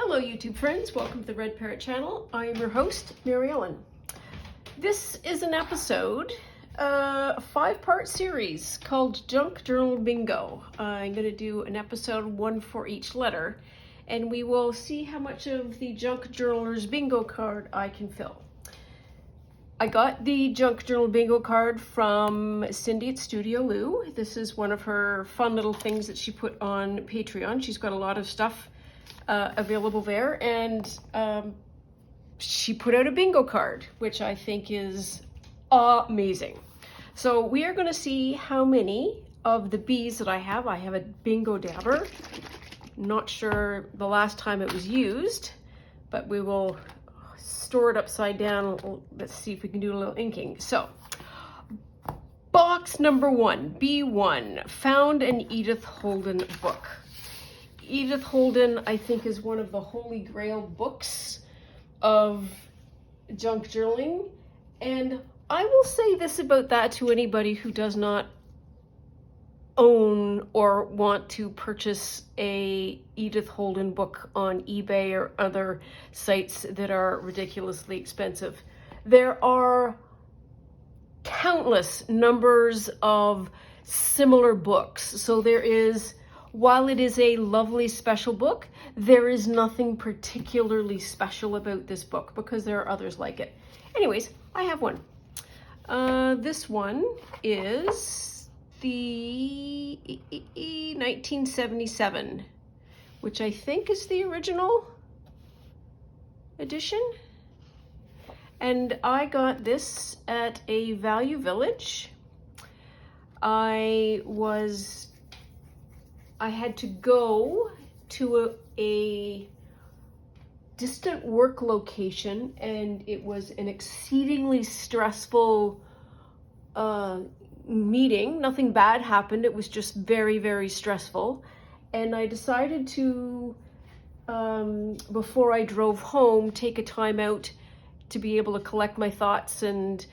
Hello YouTube friends, welcome to the Red Parrot channel. I am your host, Mary Ellen. This is an episode, a 5-part series called Junk Journal Bingo. I'm going to do an episode, one for each letter, and we will see how much of the Junk Journaler's Bingo card I can fill. I got the Junk Journal Bingo card from Cindy at S2e206. This is one of her fun little things that she put on Patreon. She's got a lot of stuff available there, and she put out a bingo card, which I think is amazing. So we are going to see how many of the bees that I have. I have a bingo dabber. Not sure the last time it was used, but we will store it upside down. Let's see if we can do a little inking. So box number 1, B1, found an Edith Holden book. Edith Holden, I think, is one of the holy grail books of junk journaling. And I will say this about that to anybody who does not own or want to purchase a Edith Holden book on eBay or other sites that are ridiculously expensive. There are countless numbers of similar books. So there is, while it is a lovely special book, there is nothing particularly special about this book because there are others like it. Anyways, I have one. This one is the 1977, which I think is the original edition. And I got this at a Value Village. I had to go to a distant work location, and it was an exceedingly stressful meeting. Nothing bad happened. It was just very, very stressful. And I decided to, before I drove home, take a time out to be able to collect my thoughts and,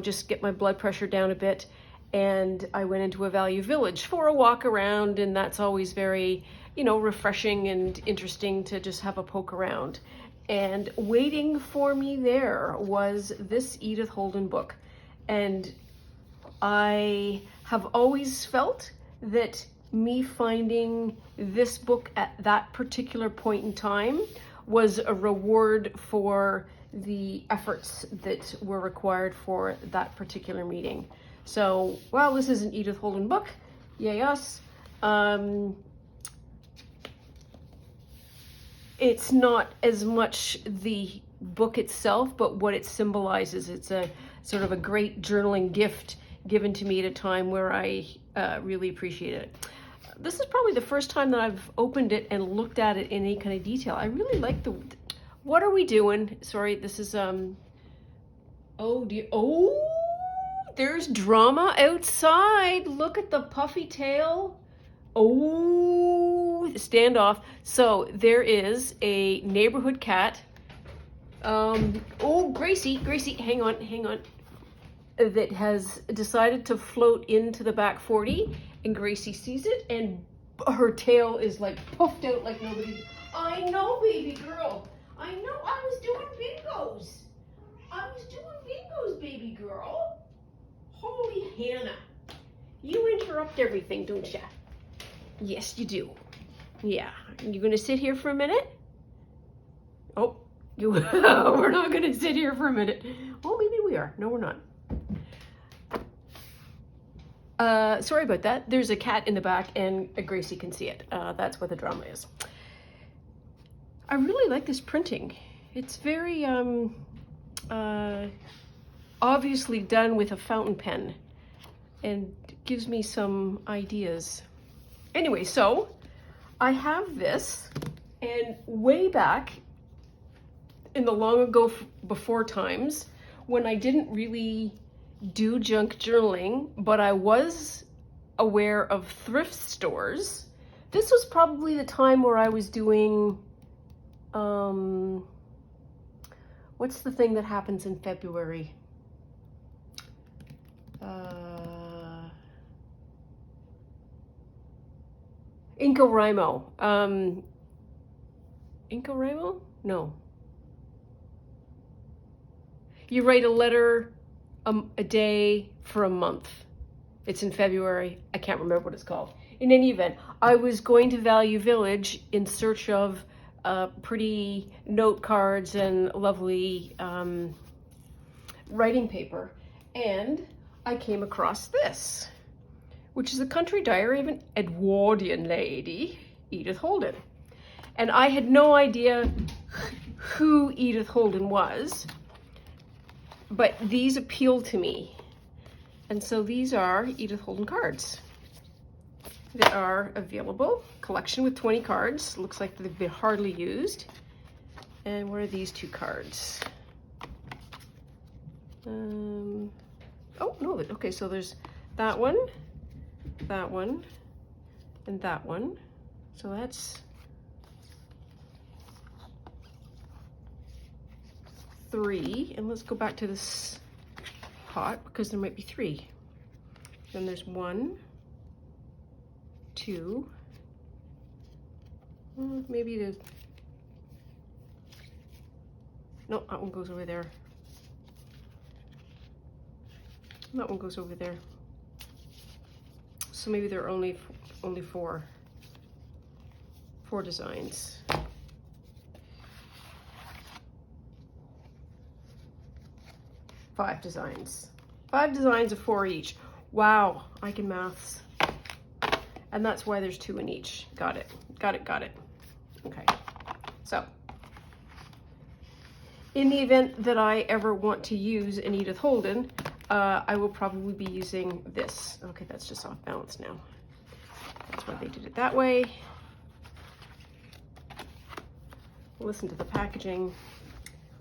just get my blood pressure down a bit. And I went into a Value Village for a walk around, and that's always very, refreshing and interesting to just have a poke around. And waiting for me there was this Edith Holden book. And I have always felt that me finding this book at that particular point in time was a reward for the efforts that were required for that particular meeting. So, while this is an Edith Holden book, yay us, it's not as much the book itself, but what it symbolizes. It's a sort of a great journaling gift given to me at a time where I really appreciate it. This is probably the first time that I've opened it and looked at it in any kind of detail. I really like what are we doing? Sorry, this is, there's drama outside. Look at the puffy tail. Oh, standoff. So there is a neighborhood cat. Gracie, hang on. That has decided to float into the back 40, and Gracie sees it, and her tail is like puffed out like nobody. I know, baby girl. I know. I was doing bingos. Baby girl. Holy Hannah. You interrupt everything, don't ya? Yes, you do. Yeah. You gonna sit here for a minute? Oh, we're not gonna sit here for a minute. Oh, maybe we are. No, we're not. Sorry about that. There's a cat in the back, and Gracie can see it. That's what the drama is. I really like this printing. It's very obviously done with a fountain pen, and gives me some ideas. Anyway, so I have this, and way back in the long ago before times when I didn't really do junk journaling, but I was aware of thrift stores. This was probably the time where I was doing, what's the thing that happens in February? NaNoWriMo. Incorremo? No. You write a letter a day for a month. It's in February. I can't remember what it's called. In any event, I was going to Value Village in search of pretty note cards and lovely writing paper, and I came across this, which is a country diary of an Edwardian lady, Edith Holden. And I had no idea who Edith Holden was, but these appealed to me. And so these are Edith Holden cards that are available. Collection with 20 cards. Looks like they've been hardly used. And what are these 2 cards? Oh, no, okay, so there's that one, and that one. So that's 3. And let's go back to this pot because there might be 3. Then there's 1, 2, maybe the, no, that one goes over there. That one goes over there. So maybe there are only 4 designs. Five designs of 4 each. Wow, I can maths. And that's why there's 2 in each. Got it. Okay, so in the event that I ever want to use an Edith Holden, I will probably be using this. Okay, that's just off balance now. That's why they did it that way. Listen to the packaging.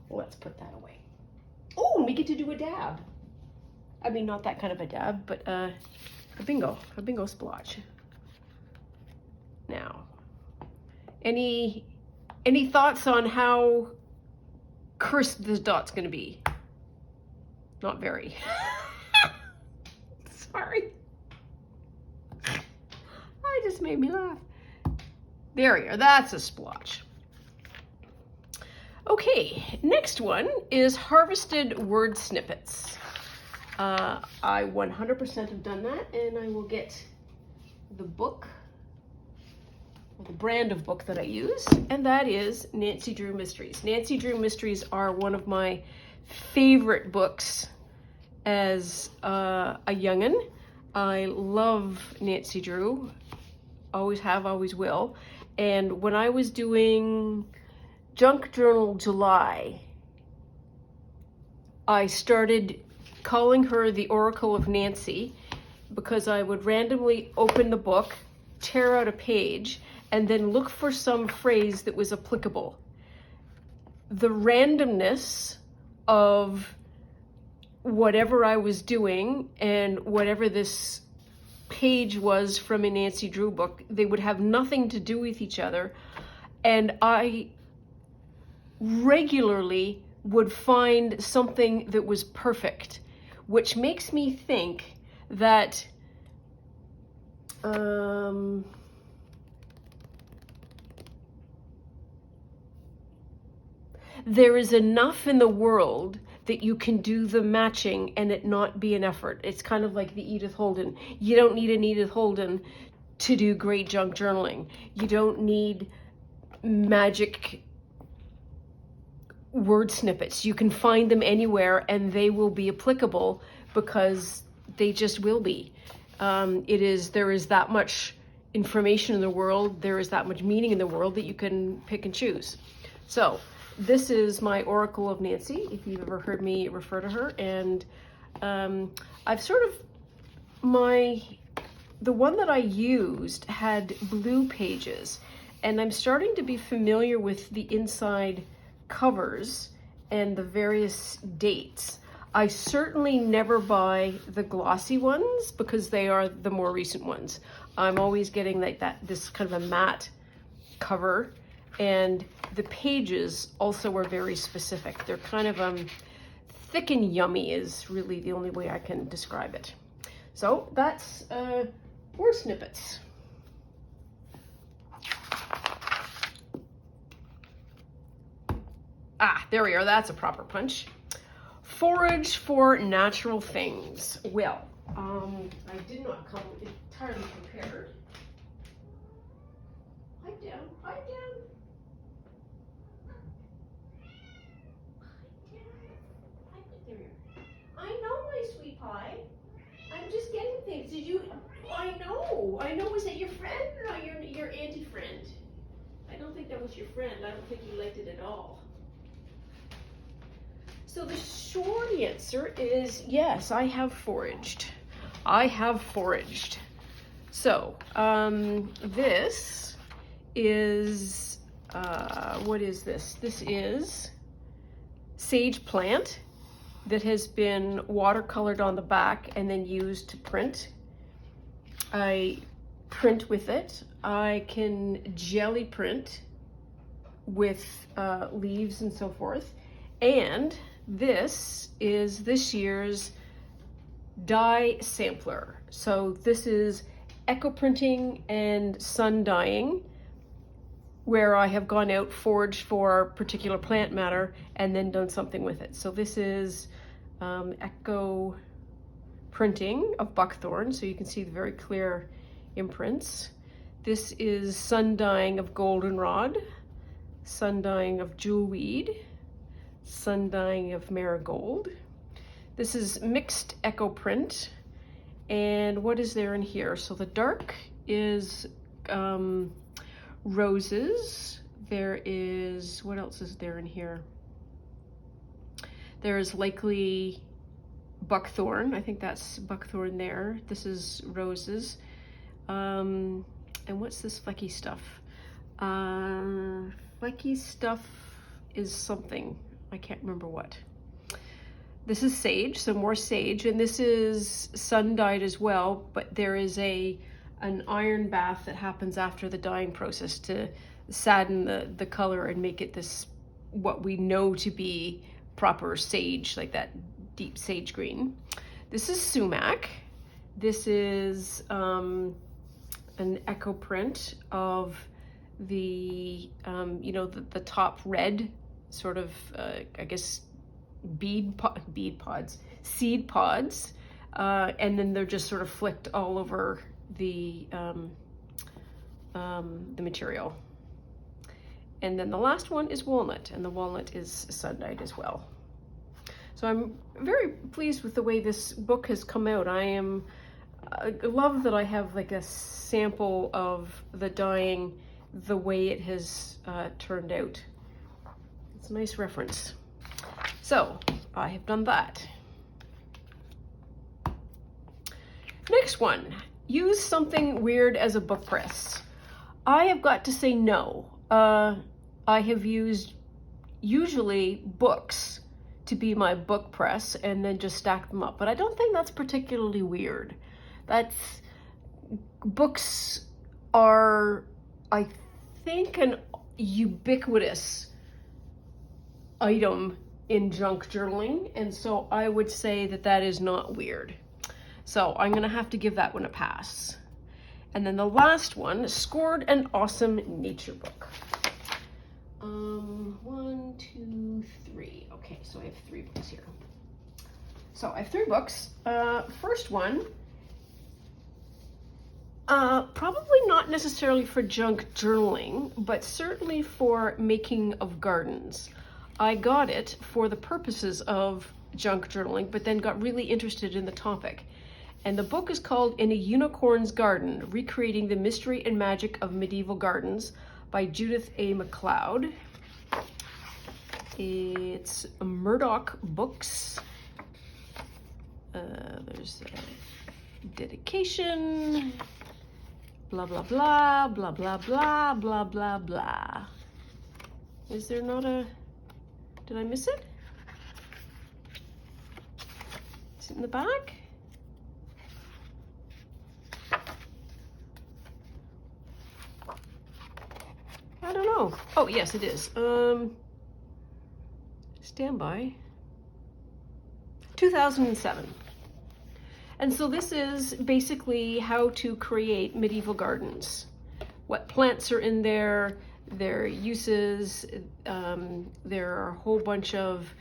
Let's put that away. Oh, we get to do a dab. I mean, not that kind of a dab, but a bingo splotch. Now, any thoughts on how cursed this dot's gonna be? Not very. Sorry. I just made me laugh. There we are, that's a splotch. Okay, next one is harvested word snippets. I 100% have done that, and I will get the book, or the brand of book that I use, and that is Nancy Drew Mysteries. Nancy Drew Mysteries are one of my favorite books as a youngin'. I love Nancy Drew, always have, always will. And when I was doing Junk Journal July, I started calling her the Oracle of Nancy because I would randomly open the book, tear out a page, and then look for some phrase that was applicable. The randomness of whatever I was doing and whatever this page was from a Nancy Drew book, they would have nothing to do with each other. And I regularly would find something that was perfect, which makes me think that there is enough in the world that you can do the matching and it not be an effort. It's kind of like the Edith Holden. You don't need an Edith Holden to do great junk journaling. You don't need magic word snippets. You can find them anywhere and they will be applicable because they just will be. There is that much information in the world, there is that much meaning in the world that you can pick and choose. So this is my Oracle of Nancy, if you've ever heard me refer to her. And I've sort of, the one that I used had blue pages, and I'm starting to be familiar with the inside covers and the various dates. I certainly never buy the glossy ones because they are the more recent ones. I'm always getting like this kind of a matte cover, and the pages also are very specific. They're kind of thick and yummy is really the only way I can describe it. So that's word snippets. there we are. That's a proper punch. Forage for natural things. Well, I did not come entirely prepared. Hi, Dan. Hi, Dan. I know, my sweet pie. I'm just getting things. Did you? I know. Was it your friend or your auntie friend? I don't think that was your friend. I don't think you liked it at all. So the short answer is yes, I have foraged. So this is, what is this? This is sage plant that has been watercolored on the back and then used to print. I print with it. I can jelly print with leaves and so forth. And this is this year's dye sampler. So this is eco printing and sun dyeing, where I have gone out, foraged for particular plant matter, and then done something with it. So this is eco printing of buckthorn, so you can see the very clear imprints. This is sun dyeing of goldenrod, sun dyeing of jewelweed, sun dyeing of marigold. This is mixed eco print. And what is there in here? So the dark is roses. There is, what else is there in here? There is likely buckthorn. I think that's buckthorn there. This is roses. And what's this flecky stuff? Flecky stuff is something. I can't remember what. This is sage, so more sage, and this is sun dyed as well, but there is an iron bath that happens after the dyeing process to sadden the color and make it this, what we know to be proper sage, like that deep sage green. This is sumac. This is an eco print of the, the top red sort of, I guess, seed pods, and then they're just sort of flicked all over the material. And then the last one is walnut, and the walnut is sun-dyed as well. So I'm very pleased with the way this book has come out. I love that I have like a sample of the dyeing, the way it has turned out. It's a nice reference. So I have done that. Next one, use something weird as a book press. I have got to say no. I have used usually books to be my book press and then just stack them up, but I don't think that's particularly weird. Books are, I think, an ubiquitous item in junk journaling, and so I would say that is not weird. So I'm gonna have to give that one a pass. And then the last one, scored an awesome nature book. 1, 2, 3. Okay, so I have 3 books here. So I have 3 books. First one, probably not necessarily for junk journaling, but certainly for making of gardens. I got it for the purposes of junk journaling, but then got really interested in the topic. And the book is called In a Unicorn's Garden, Recreating the Mystery and Magic of Medieval Gardens by Judith A. MacLeod. It's Murdoch Books. There's a dedication, blah, blah, blah, blah, blah, blah, blah, blah, blah. Is there not a, did I miss it? Is it in the back? I don't know. Oh, yes, it is. Standby. 2007. And so this is basically how to create medieval gardens. What plants are in there, their uses. There are a whole bunch of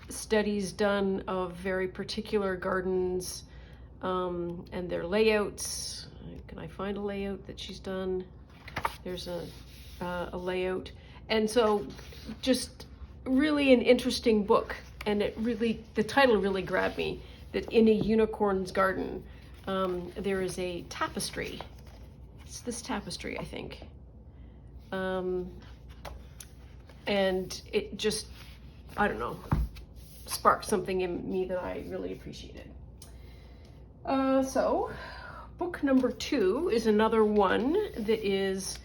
studies done of very particular gardens and their layouts. Can I find a layout that she's done? There's a layout. And so just really an interesting book. And the title really grabbed me, that in a unicorn's garden, there is a tapestry. It's this tapestry, I think. And it just, I don't know, sparked something in me that I really appreciated. So book number 2 is another one that is,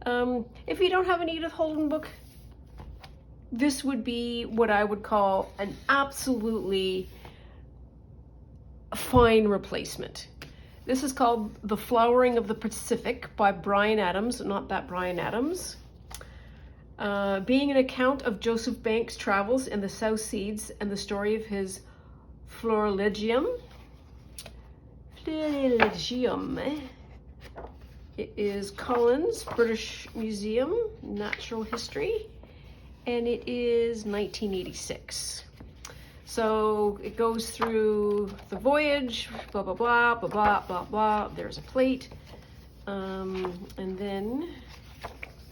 if you don't have an Edith Holden book, this would be what I would call an absolutely fine replacement. This is called The Flowering of the Pacific by Bryan Adams, not that Bryan Adams. Being an account of Joseph Banks' travels in the South Seas and the story of his florilegium. It is Collins, British Museum, Natural History, and it is 1986. So it goes through the voyage, blah, blah, blah, blah, blah, blah, blah. There's a plate. And then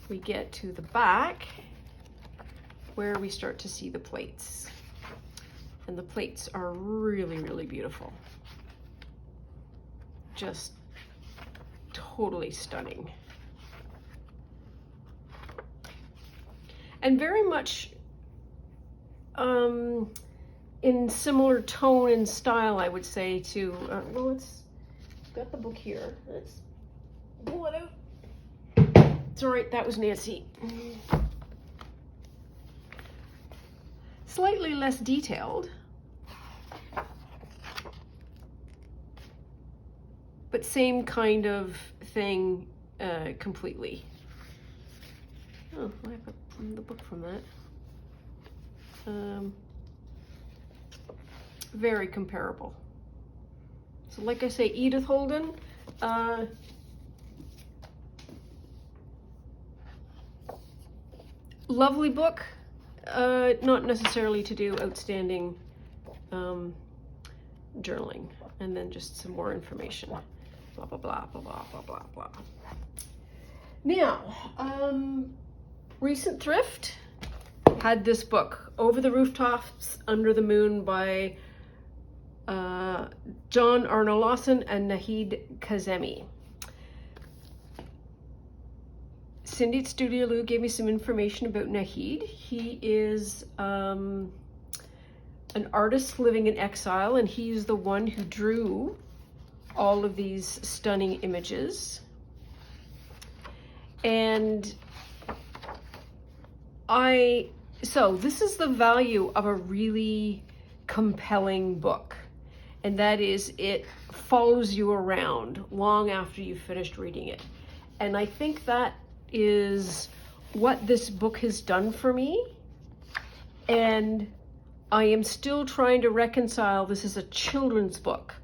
we get to the back where we start to see the plates. And the plates are really, really beautiful. Just totally stunning. And very much in similar tone and style, I would say, to, well, it's got the book here. Let's pull it out. It's all right, that was Nancy. Slightly less detailed, but same kind of thing completely. Oh, I have the book from that. Very comparable. So like I say, Edith Holden, lovely book, not necessarily to do outstanding journaling. And then just some more information. Blah, blah, blah, blah, blah, blah, blah, blah. Now, recent thrift had this book, Over the Rooftops Under the Moon by John Arno Lawson and Nahid Kazemi. Cindy at Studio Lou gave me some information about Nahid. He is an artist living in exile, and he's the one who drew all of these stunning images. And so this is the value of a really compelling book. And that is, it follows you around long after you've finished reading it. And I think that is what this book has done for me. And I am still trying to reconcile, this is a children's book,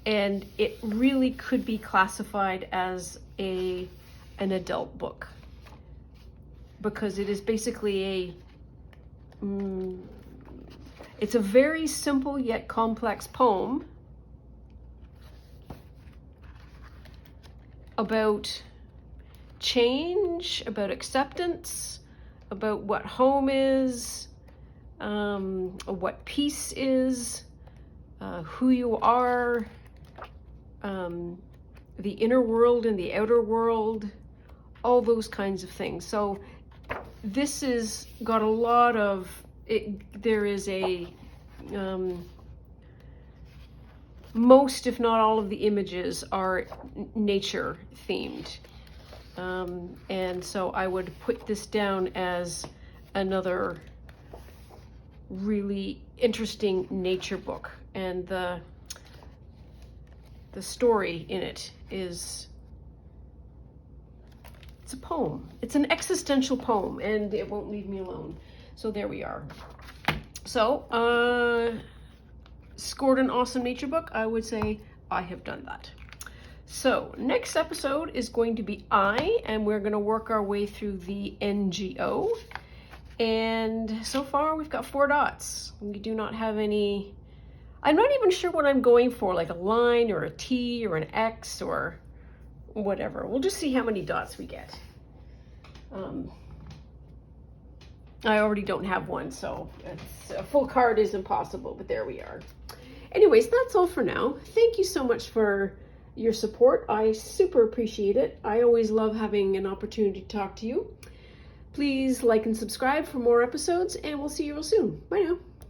and it really could be classified as an adult book, because it is basically it's a very simple yet complex poem about change, about acceptance, about what home is, what peace is, who you are, the inner world and the outer world, all those kinds of things. So this is got a lot of, there is a, most if not all of the images are nature themed. And so I would put this down as another really interesting nature book. And the story in it is, it's a poem. It's an existential poem, and it won't leave me alone. So there we are. So, scored an awesome nature book. I would say I have done that. So next episode is going to be I, and we're going to work our way through the NGO. And so far we've got 4 dots. We do not have any, I'm not even sure what I'm going for, like a line or a T or an X or whatever. We'll just see how many dots we get. I already don't have one, so a full card is impossible, but there we are. Anyways, that's all for now. Thank you so much for your support. I super appreciate it. I always love having an opportunity to talk to you. Please like and subscribe for more episodes, and we'll see you real soon. Bye now.